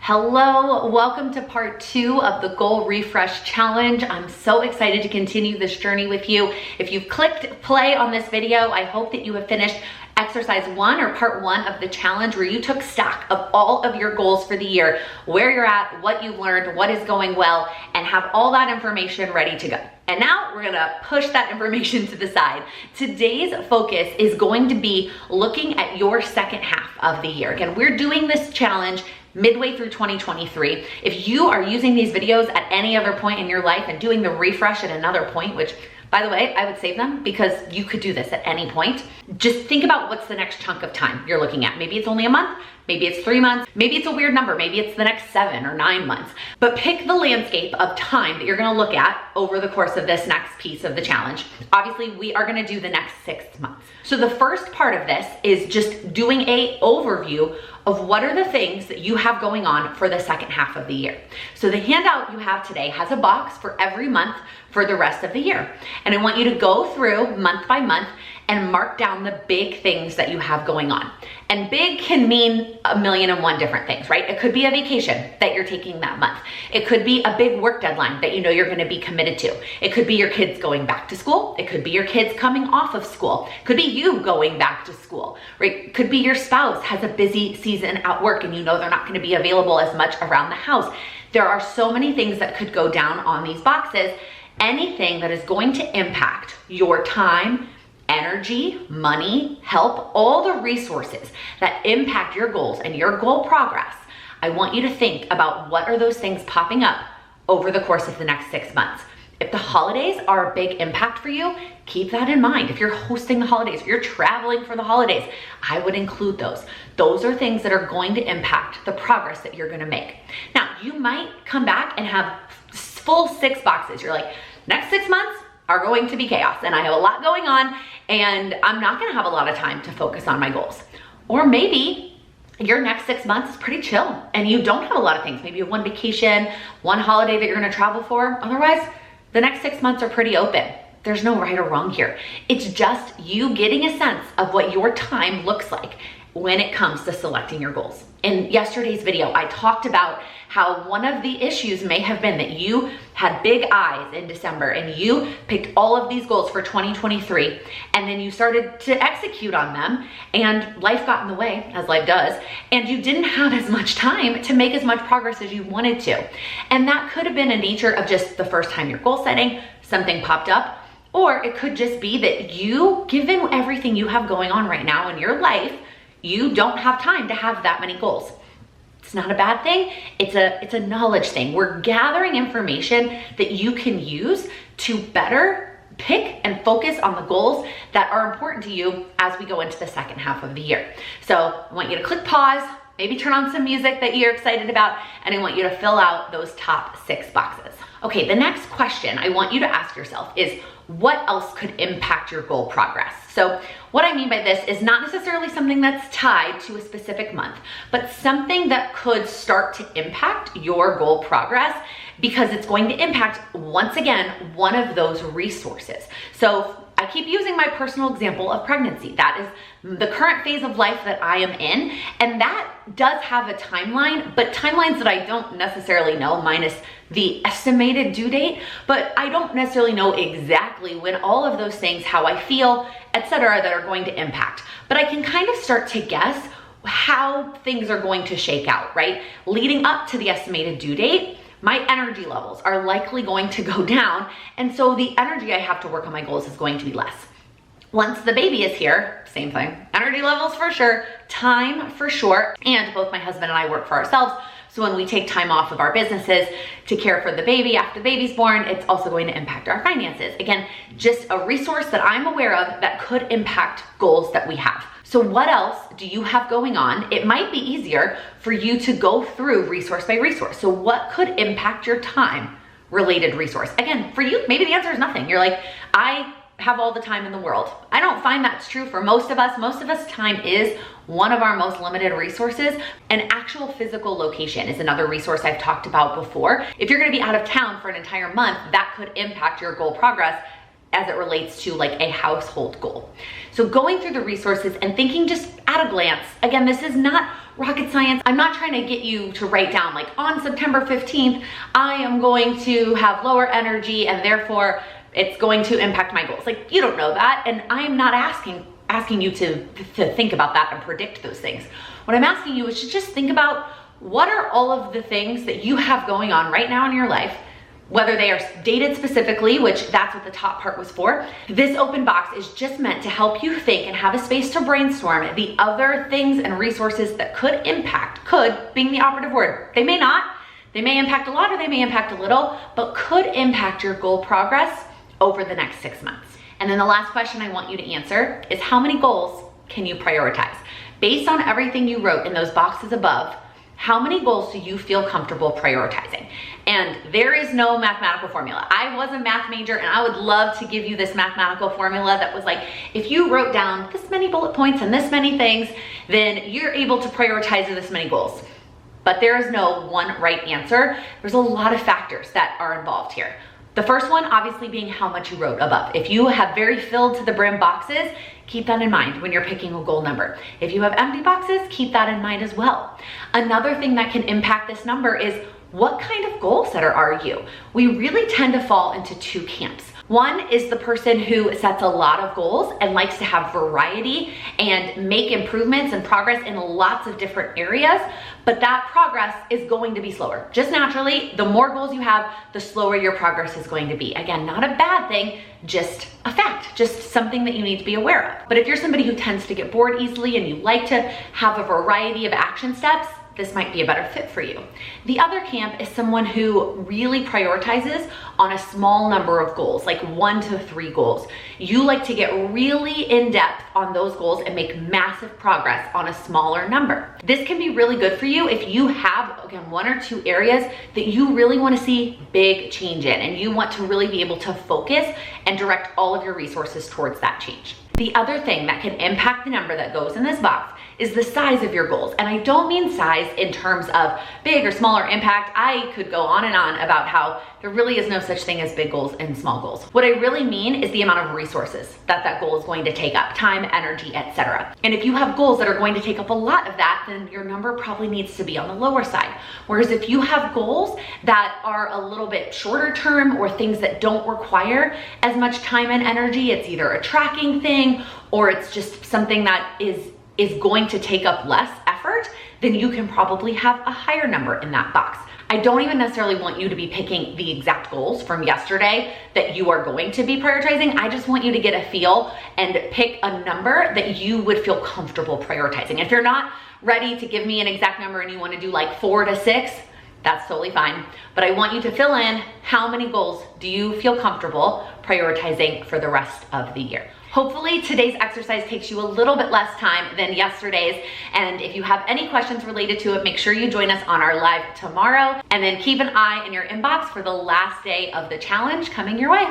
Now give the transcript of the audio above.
Hello, welcome to part 2 of the Goal Refresh Challenge. I'm so excited to continue this journey with you. If you've clicked play on this video, I hope that you have finished exercise 1 or part 1 of the challenge where you took stock of all of your goals for the year, where you're at, what you've learned, what is going well, and have all that information ready to go. And now we're gonna push that information to the side. Today's focus is going to be looking at your second half of the year. Again, we're doing this challenge midway through 2023. If you are using these videos at any other point in your life and doing the refresh at another point, which by the way, I would save them because you could do this at any point. Just think about what's the next chunk of time you're looking at. Maybe it's only a month, maybe it's 3 months, maybe it's a weird number, maybe it's the next 7 or 9 months. But pick the landscape of time that you're gonna look at over the course of this next piece of the challenge. Obviously, we are gonna do the next 6 months. So the first part of this is just doing an overview of what are the things that you have going on for the second half of the year. So the handout you have today has a box for every month for the rest of the year. And I want you to go through month by month and mark down the big things that you have going on. And big can mean 1,000,001 different things, right? It could be a vacation that you're taking that month. It could be a big work deadline that you know you're gonna be committed to. It could be your kids going back to school. It could be your kids coming off of school. It could be you going back to school, right? It could be your spouse has a busy season at work and you know they're not gonna be available as much around the house. There are so many things that could go down on these boxes. Anything that is going to impact your time, energy, money, help, all the resources that impact your goals and your goal progress, I want you to think about what are those things popping up over the course of the next 6 months. If the holidays are a big impact for you, keep that in mind. If you're hosting the holidays, if you're traveling for the holidays, I would include those. Those are things that are going to impact the progress that you're gonna make. Now, you might come back and have full 6 boxes. You're like, next 6 months are going to be chaos and I have a lot going on and I'm not gonna have a lot of time to focus on my goals. Or maybe your next 6 months is pretty chill and you don't have a lot of things. Maybe you have one vacation, one holiday that you're gonna travel for. Otherwise, the next 6 months are pretty open. There's no right or wrong here. It's just you getting a sense of what your time looks like when it comes to selecting your goals. In yesterday's video, I talked about how one of the issues may have been that you had big eyes in December and you picked all of these goals for 2023 and then you started to execute on them and life got in the way, as life does, and you didn't have as much time to make as much progress as you wanted to. And that could have been a nature of just the first time you're goal setting, something popped up, or it could just be that you, given everything you have going on right now in your life, you don't have time to have that many goals. It's not a bad thing. It's a knowledge thing. We're gathering information that you can use to better pick and focus on the goals that are important to you as we go into the second half of the year. So I want you to click pause, maybe turn on some music that you're excited about, and I want you to fill out those top 6 boxes. Okay, the next question I want you to ask yourself is, what else could impact your goal progress? So what I mean by this is not necessarily something that's tied to a specific month, but something that could start to impact your goal progress because it's going to impact, once again, one of those resources. So I keep using my personal example of pregnancy. That is the current phase of life that I am in, and that does have a timeline, but timelines that I don't necessarily know, minus the estimated due date, but I don't necessarily know exactly when all of those things, how I feel, etc., that are going to impact. But I can kind of start to guess how things are going to shake out, right? Leading up to the estimated due date, my energy levels are likely going to go down, and so the energy I have to work on my goals is going to be less. Once the baby is here, same thing. Energy levels for sure, time for sure, and both my husband and I work for ourselves, so when we take time off of our businesses to care for the baby after the baby's born, it's also going to impact our finances. Again, just a resource that I'm aware of that could impact goals that we have. So what else do you have going on? It might be easier for you to go through resource by resource. So what could impact your time related resource? Again, for you, maybe the answer is nothing. You're like, I have all the time in the world. I don't find that's true for most of us. Most of us, time is one of our most limited resources. An actual physical location is another resource I've talked about before. If you're gonna be out of town for an entire month, that could impact your goal progress as it relates to like a household goal. So going through the resources and thinking just at a glance, again, this is not rocket science. I'm not trying to get you to write down like on September 15th, I am going to have lower energy and therefore it's going to impact my goals. Like, you don't know that. And I am not asking you to think about that and predict those things. What I'm asking you is to just think about what are all of the things that you have going on right now in your life, whether they are dated specifically, which that's what the top part was for. This open box is just meant to help you think and have a space to brainstorm the other things and resources that could impact, could being the operative word. They may not, they may impact a lot or they may impact a little, but could impact your goal progress over the next 6 months. And then the last question I want you to answer is how many goals can you prioritize? Based on everything you wrote in those boxes above, how many goals do you feel comfortable prioritizing? And there is no mathematical formula. I was a math major and I would love to give you this mathematical formula that was like, if you wrote down this many bullet points and this many things, then you're able to prioritize this many goals. But there is no one right answer. There's a lot of factors that are involved here. The first one obviously being how much you wrote above. If you have very filled to the brim boxes, keep that in mind when you're picking a goal number. If you have empty boxes, keep that in mind as well. Another thing that can impact this number is what kind of goal setter are you? We really tend to fall into two camps. One is the person who sets a lot of goals and likes to have variety and make improvements and progress in lots of different areas, but that progress is going to be slower. Just naturally, the more goals you have, the slower your progress is going to be. Again, not a bad thing, just a fact, just something that you need to be aware of. But if you're somebody who tends to get bored easily and you like to have a variety of action steps, this might be a better fit for you. The other camp is someone who really prioritizes on a small number of goals, like 1 to 3 goals. You like to get really in depth on those goals and make massive progress on a smaller number. This can be really good for you if you have, again, 1 or 2 areas that you really want to see big change in and you want to really be able to focus and direct all of your resources towards that change. The other thing that can impact the number that goes in this box is the size of your goals. And I don't mean size in terms of big or smaller impact. I could go on and on about how there really is no such thing as big goals and small goals. What I really mean is the amount of resources that that goal is going to take up, time, energy, etc. And if you have goals that are going to take up a lot of that, then your number probably needs to be on the lower side. Whereas if you have goals that are a little bit shorter term or things that don't require as much time and energy, it's either a tracking thing or it's just something that is going to take up less effort, then you can probably have a higher number in that box. I don't even necessarily want you to be picking the exact goals from yesterday that you are going to be prioritizing. I just want you to get a feel and pick a number that you would feel comfortable prioritizing. If you're not ready to give me an exact number and you want to do like 4 to 6, that's totally fine. But I want you to fill in how many goals do you feel comfortable prioritizing for the rest of the year. Hopefully today's exercise takes you a little bit less time than yesterday's. And if you have any questions related to it, make sure you join us on our live tomorrow. And then keep an eye in your inbox for the last day of the challenge coming your way.